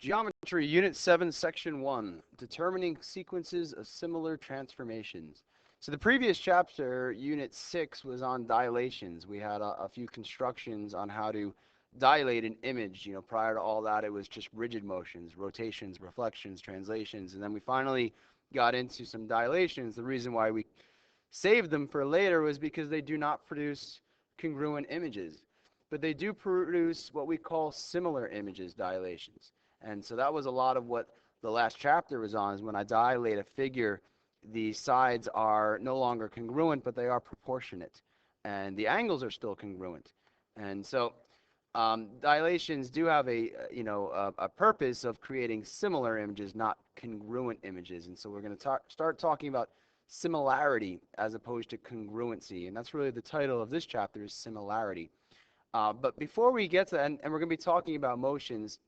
Geometry, Unit 7, Section 1, Determining Sequences of Similar Transformations. So the previous chapter, Unit 6, was on dilations. We had a few constructions on how to dilate an image. Prior to all that, it was just rigid motions, rotations, reflections, translations, and then we finally got into some dilations. The reason why we saved them for later was because they do not produce congruent images, but they do produce what we call similar images, dilations. And so that was a lot of what the last chapter was on, is when I dilate a figure, the sides are no longer congruent, but they are proportionate. And the angles are still congruent. And so dilations do have a purpose of creating similar images, not congruent images. And so we're going to start talking about similarity as opposed to congruency. And that's really the title of this chapter, is similarity. But before we get to that, and we're going to be talking about motions,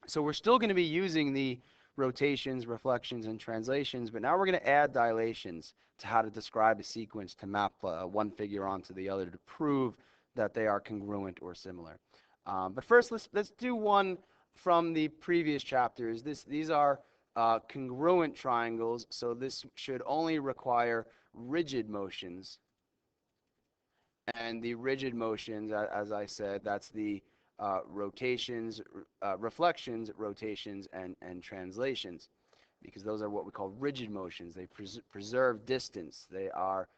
so we're still going to be using the rotations, reflections, and translations, but now we're going to add dilations to how to describe a sequence to map one figure onto the other to prove that they are congruent or similar. But first, let's do one from the previous chapters. These are congruent triangles, so this should only require rigid motions. And the rigid motions, as I said, that's the rotations, reflections, rotations, and translations, because those are what we call rigid motions. They preserve distance. They are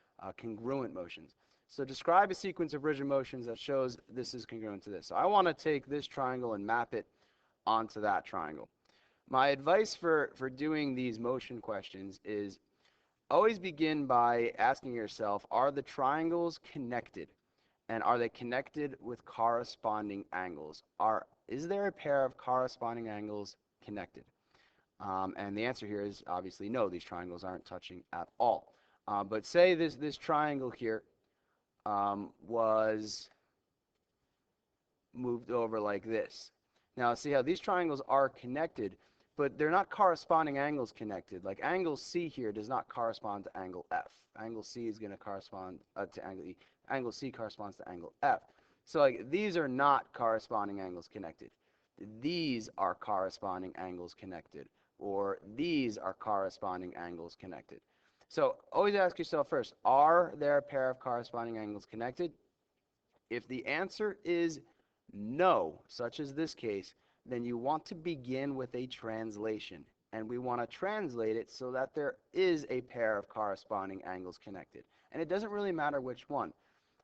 congruent motions. So describe a sequence of rigid motions that shows this is congruent to this. So I want to take this triangle and map it onto that triangle. My advice for doing these motion questions is always begin by asking yourself, are the triangles connected? And are they connected with corresponding angles? Is there a pair of corresponding angles connected? And the answer here is obviously no, these triangles aren't touching at all. But say this triangle here was moved over like this. Now see how these triangles are connected, but they're not corresponding angles connected. Like angle C here does not correspond to angle F. Angle C is going to correspond to angle E. Angle C corresponds to angle F. So like these are not corresponding angles connected. These are corresponding angles connected, or these are corresponding angles connected. So always ask yourself first, are there a pair of corresponding angles connected? If the answer is no, such as this case, then you want to begin with a translation. And we want to translate it so that there is a pair of corresponding angles connected. And it doesn't really matter which one.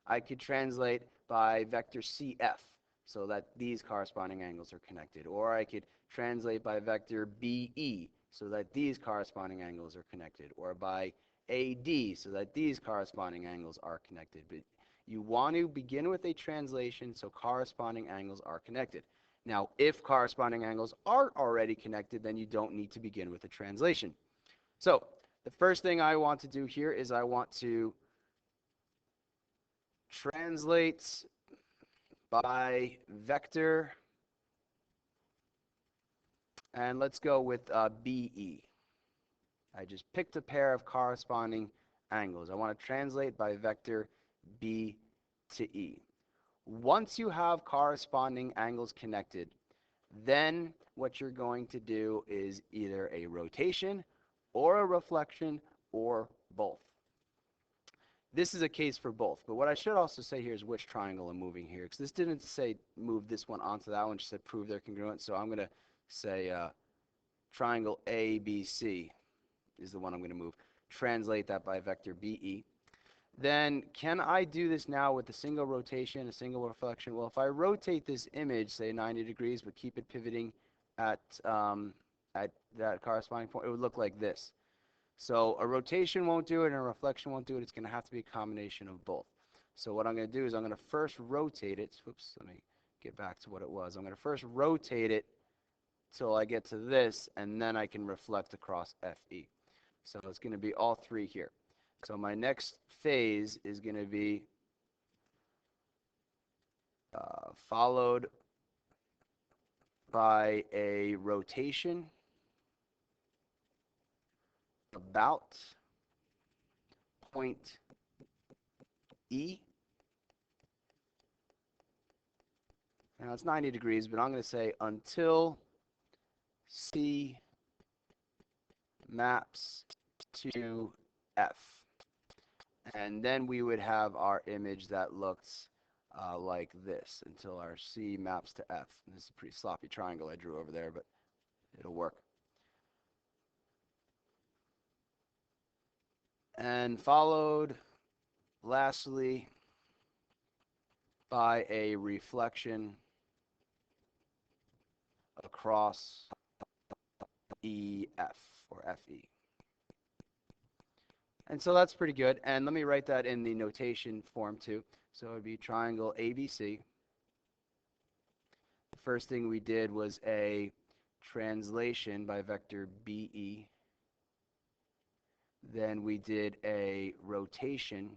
I could translate by vector CF so that these corresponding angles are connected. Or I could translate by vector BE so that these corresponding angles are connected. Or by AD so that these corresponding angles are connected. But you want to begin with a translation so corresponding angles are connected. Now, if corresponding angles are already connected, then you don't need to begin with a translation. So the first thing I want to do here is I want to translate by vector, and let's go with BE. I just picked a pair of corresponding angles. I want to translate by vector B to E. Once you have corresponding angles connected, then what you're going to do is either a rotation or a reflection or both. This is a case for both, but what I should also say here is which triangle I'm moving here, because this didn't say move this one onto that one, just said prove they're congruent. So I'm going to say triangle ABC is the one I'm going to move. Translate that by vector BE. Then can I do this now with a single rotation, a single reflection? Well, if I rotate this image, say 90 degrees, but keep it pivoting at that corresponding point, it would look like this. So a rotation won't do it and a reflection won't do it. It's going to have to be a combination of both. So what I'm going to do is I'm going to first rotate it. Whoops, let me get back to what it was. I'm going to first rotate it till I get to this, and then I can reflect across FE. So it's going to be all three here. So my next phase is going to be followed by a rotation about point E. Now it's 90 degrees, but I'm going to say until C maps to F. And then we would have our image that looks like this until our C maps to F. And this is a pretty sloppy triangle I drew over there, but it'll work. And followed, lastly, by a reflection across EF or FE. And so that's pretty good. And let me write that in the notation form too. So it would be triangle ABC. The first thing we did was a translation by vector BE. Then we did a rotation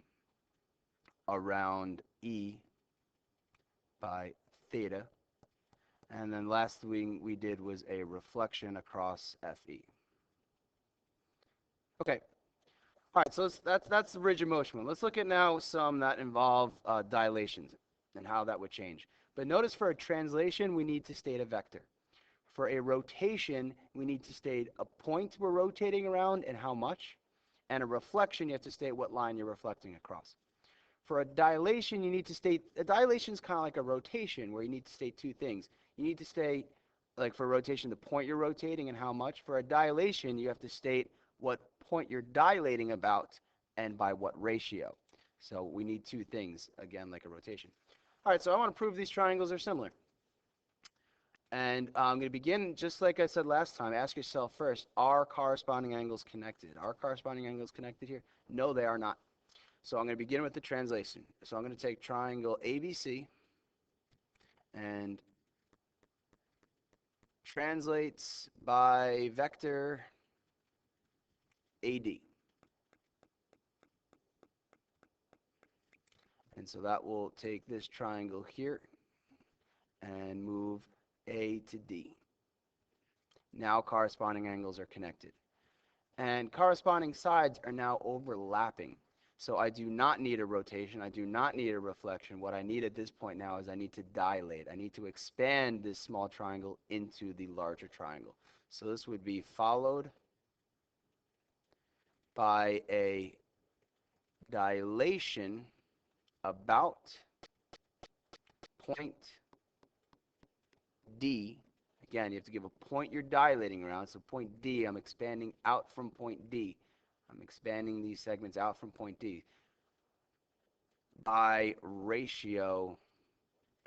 around E by theta. And then last thing we did was a reflection across FE. Okay. All right, so that's the ridge of motion one. Let's look at now some that involve dilations and how that would change. But notice for a translation, we need to state a vector. For a rotation, we need to state a point we're rotating around and how much. And a reflection, you have to state what line you're reflecting across. For a dilation, you need to state, a dilation is kind of like a rotation where you need to state two things. You need to state, like for rotation, the point you're rotating and how much. For a dilation, you have to state what point you're dilating about and by what ratio. So we need two things, again, like a rotation. All right, so I want to prove these triangles are similar. And I'm going to begin, just like I said last time, ask yourself first, are corresponding angles connected? Are corresponding angles connected here? No, they are not. So I'm going to begin with the translation. So I'm going to take triangle ABC and translates by vector AD. And so that will take this triangle here and move A to D. Now corresponding angles are connected. And corresponding sides are now overlapping. So I do not need a rotation. I do not need a reflection. What I need at this point now is I need to dilate. I need to expand this small triangle into the larger triangle. So this would be followed by a dilation about point D. Again, you have to give a point you're dilating around. So point D, I'm expanding out from point D. I'm expanding these segments out from point D by ratio.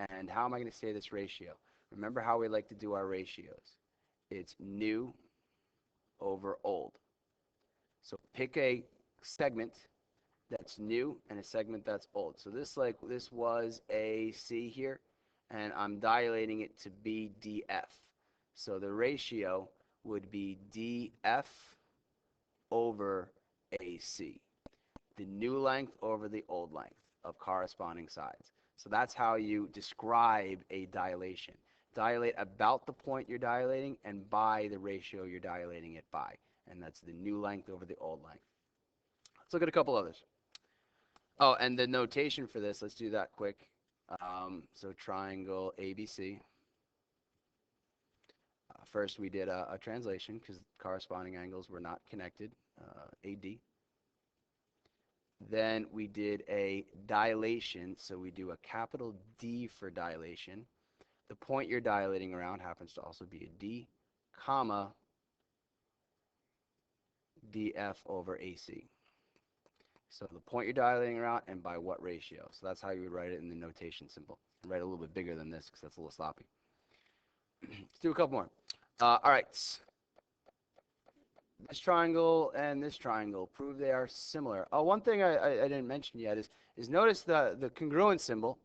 And how am I going to say this ratio? Remember how we like to do our ratios. It's new over old. So pick a segment that's new and a segment that's old. So this was AC here, and I'm dilating it to be DF. So the ratio would be DF over AC, the new length over the old length of corresponding sides. So that's how you describe a dilation. Dilate about the point you're dilating and by the ratio you're dilating it by. And that's the new length over the old length. Let's look at a couple others. Oh, and the notation for this, let's do that quick. So triangle ABC. First, we did a translation because corresponding angles were not connected, AD. Then we did a dilation, so we do a capital D for dilation. The point you're dilating around happens to also be a D, comma, DF over AC. So the point you're dilating around and by what ratio. So that's how you would write it in the notation symbol. Write it a little bit bigger than this because that's a little sloppy. Let's do a couple more. All right. This triangle and this triangle prove they are similar. Oh, one thing I didn't mention yet is notice the congruent symbol,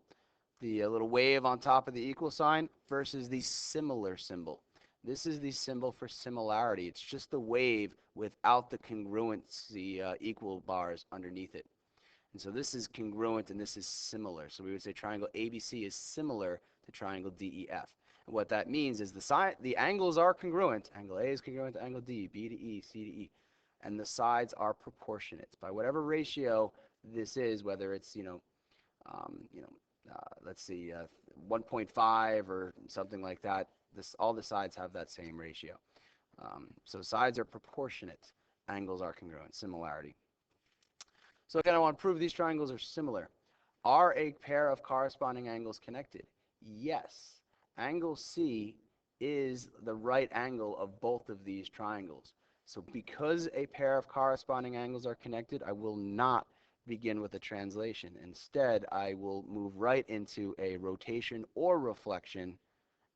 the little wave on top of the equal sign versus the similar symbol. This is the symbol for similarity. It's just the wave without the congruency equal bars underneath it. And so this is congruent and this is similar. So we would say triangle ABC is similar to triangle DEF. And what that means is the angles are congruent. Angle A is congruent to angle D, B to E, C to E. And the sides are proportionate. By whatever ratio this is, whether it's, let's see, 1.5 or something like that, all the sides have that same ratio. So sides are proportionate, angles are congruent, similarity. So again, I want to prove these triangles are similar. Are a pair of corresponding angles connected? Yes. Angle C is the right angle of both of these triangles. So because a pair of corresponding angles are connected, I will not begin with a translation. Instead, I will move right into a rotation or reflection.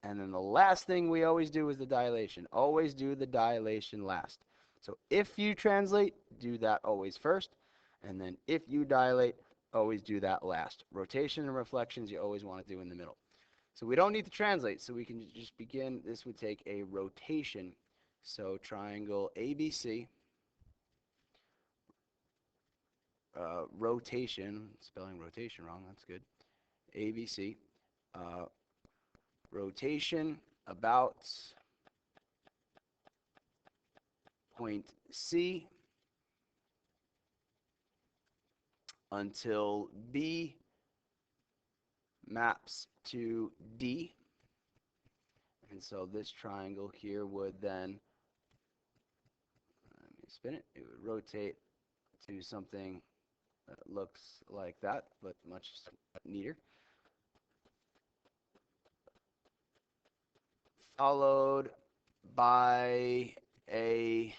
And then the last thing we always do is the dilation. Always do the dilation last. So if you translate, do that always first. And then if you dilate, always do that last. Rotation and reflections you always want to do in the middle. So we don't need to translate, so we can just begin. This would take a rotation. So triangle ABC, rotation, spelling rotation wrong, that's good. ABC, rotation about point C until B maps to D. And so this triangle here would then, let me spin it, it would rotate to something that looks like that, but much neater. Followed by a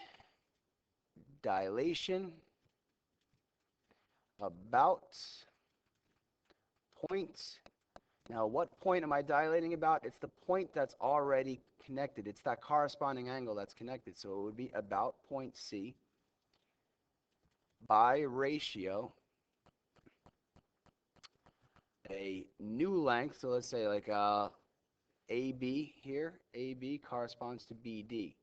dilation about point. Now, what point am I dilating about? It's the point that's already connected. It's that corresponding angle that's connected. So it would be about point C by ratio a new length. So let's say like AB here. AB corresponds to BD.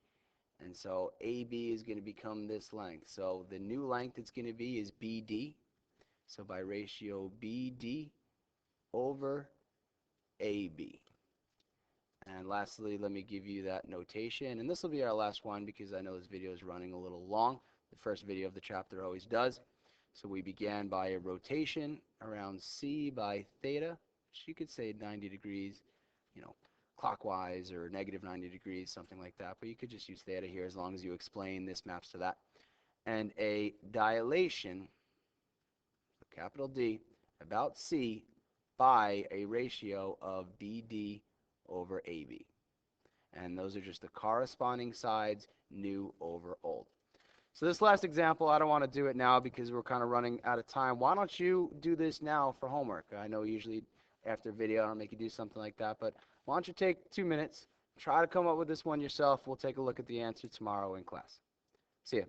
And so AB is going to become this length. So the new length it's going to be is BD. So by ratio BD over AB. And lastly, let me give you that notation. And this will be our last one because I know this video is running a little long. The first video of the chapter always does. So we began by a rotation around C by theta, which you could say 90 degrees, you know, clockwise or negative 90 degrees, something like that. But you could just use theta here as long as you explain this maps to that. And a dilation, capital D, about C by a ratio of BD over AB. And those are just the corresponding sides, new over old. So this last example, I don't want to do it now because we're kind of running out of time. Why don't you do this now for homework? I know usually after video I don't make you do something like that, but why don't you take 2 minutes, try to come up with this one yourself. We'll take a look at the answer tomorrow in class. See ya.